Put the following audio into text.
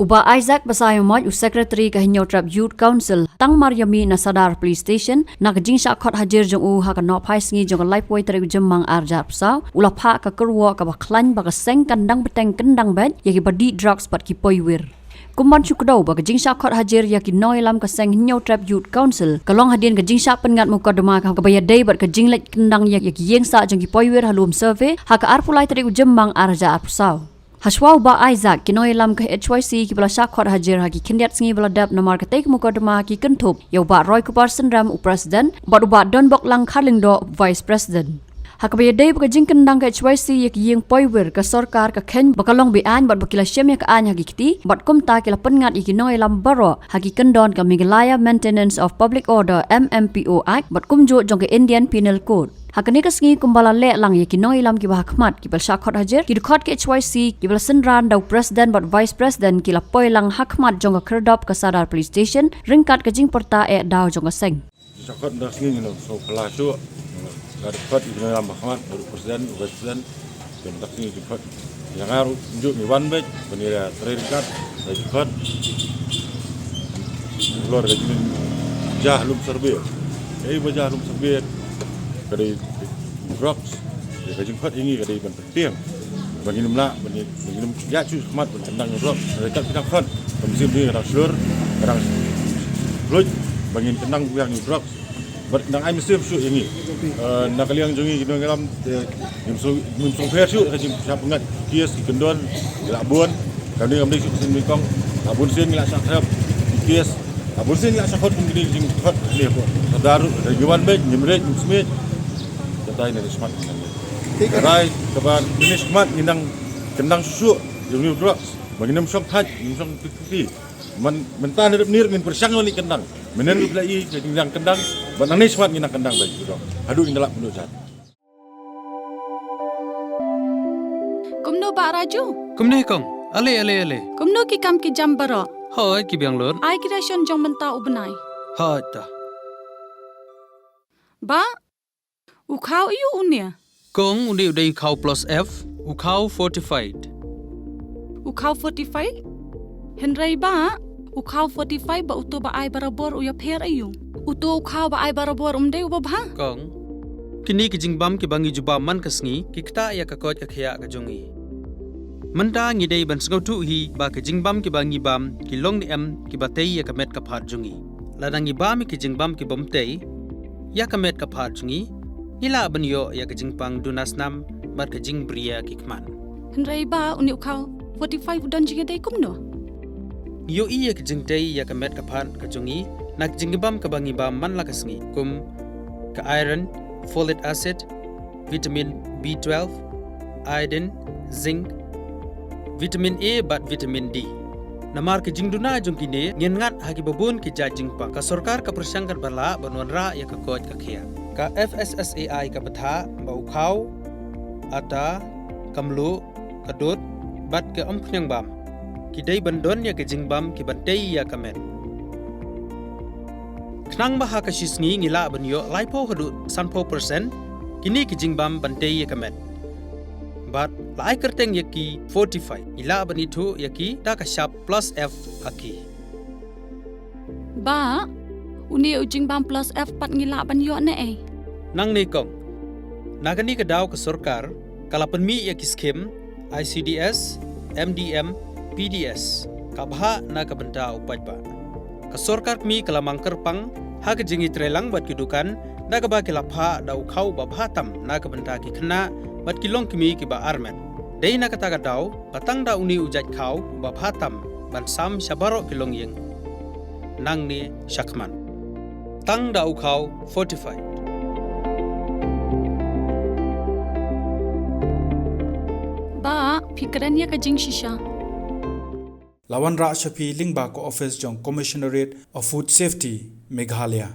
Uba Isaac Basayomaj Secretary Kahinyotrap Youth Council Tang Mariami Nasadar Police Station Nakajing Shakot Hajir Jong U Hakanop Haisngi Jong Lifeway Tere Jemang Arjap Sao Ulapa Kakurwa Kabaklan Bakaseng Kandang Beteng Kendang Bed Yaki Badi Drugs Pat Kipoywir Kumban Chukdaw Bakajing Shakot Hajir Yaki Noilam Kaseng Hinyotrap Youth Council Kalong Hadin Kajing Shak Pengat Mukadama Kabayadai Bat Kajing Lek Kendang Yaki Yeng Sa Jong Kipoywir Halum Survey Haka Arpulai Tere Jemang Arjap Sao Hashwa Uba Isaac kinoilam ke HYC ki bala Shakot Hajir haki kindiat sngi bala dap namar ketek mukadama ki kentup ya uba Roy Kupar Sendram President bat uba Don Bok Lang Karlingdo Vice President hakabaya day bakajing kendang ke HYC yak yeng poiwer ke sorkar ke ken bakalong bean bat bakila syem ya ke an haki kiti bat kumta kila pengat ikinoilam baro haki kendon ke Meghalaya Maintenance of Public Order MMPO Act bat kumjo jong ke Indian Penal Code Hakani kasngi kumbala le lang ye kinoilam ki bahakmat ki bal Shakot Hajir ki dukot ke HYC ki bal Sendran daw President bat Vice President ki la poi lang hakmat jong ka kerdop ka Sadar Police Station ringkat ke jing porta daw jong ka seng Shakot dasngi no so pelasyo dukot kinoilam bahakmat daw President Vice President dan dasngi dukot yang aru unjuk ni one batch penira ringkat dukot lor ke jing jahlum serbe jahlum serbe kadai drugs dia kajing khat ingi kadai ban penting bagi nimla bagi nim ya cu khmat ban tendang drugs dekat kita khat musim ni kadang slur kadang loj bagi tendang yang drugs berdang ai musim su ingi nak kaliang jongi kita ngalam nim so fair su kajing siap pengat kias kendon labun kami ambil sin mikong labun sin ngila sakrap kias labun sin ngila sakot kini jing khat ni ko sadar regiwan be nimre smith Tayo na smart na Rai kapan ini smart ninang kendang susu yung drugs maginam syok hat yung syok pikir mentan hidup nir min persang ni kendang menen lagi kendang kendang banang ni smart ninang kendang bagi tu aduh indalak menurut Kumno ba Raju Kumno kong ale Kumno ki kam ki jambaro Hoy ki biang lor ai creation jong menta ubnai ha ta Ba Ukau iu unia. Kong undi udai ukau plus F, ukau fortified. Ukau 45? Henry ba? Ukau 45 ba uto ba ay barabor uya per ayu. Uto ukau ba ay barabor umde uba ba? Kong, kini kijing bam ki bangi juba man kasngi, kikta ya kakot kakya kajongi. Manda ngidei ban sngau tu hi ba kijing bam ki bangi bam ki long ni em ki batei ya kamet kaphat jongi. Ladang ibam ki kijing bam ki bomtei ya kamet kaphat jongi. Ila banyo ya kajing pang dunas nam bar kajing bria kikman. Henry ba uni ukau 45 udan jinga day kumno. Yo iya kajing tay ya kamet kapan kajongi nak jingbam kabangi bam man lakasngi kum ka iron, folic acid, vitamin B12, iodine, zinc, vitamin A bat vitamin D. Namar kajing duna jong kini ngengat hagi babun ki jajing pang ka sorkar ka persangkar bala banwanra ya kakot kakya. Ka FSSAI ka batha ba ukhaw ata kamlu kadut bat ke ompnyang bam kidai bandon ya ke jingbam ki bantei ya kamet knang baha ka shisngi ngila banyo laipo hadu sanpo percent kini ki jingbam bantei ya kamet bat lai kerteng ya ki 45 ila bani thu ya ki ta ka sharp plus F haki Ba Uni ujing bam plus F pat ngila banyo na eh. Nang ni kong, nagani ka daw ka sorkar, kalapan mi ya kiskim, ICDS, MDM, PDS, kabha na kabenta upad ba. Ka sorkar mi kalamang kerpang, haga jingi trelang bat kidukan, nagaba kilapha daw kau babhatam na kabenta ki kena, bat kilong kimi ki ba armen. Day na kataga daw, patang da uni ujat kau babhatam, ban sam syabaro kilong yeng. Nang ni Shakman. Tang da ukau fortified. Ba, pikirannya ka jing shisha. Lawan Ra Shafi Lingba ko office jong Commissionerate of Food Safety Meghalaya.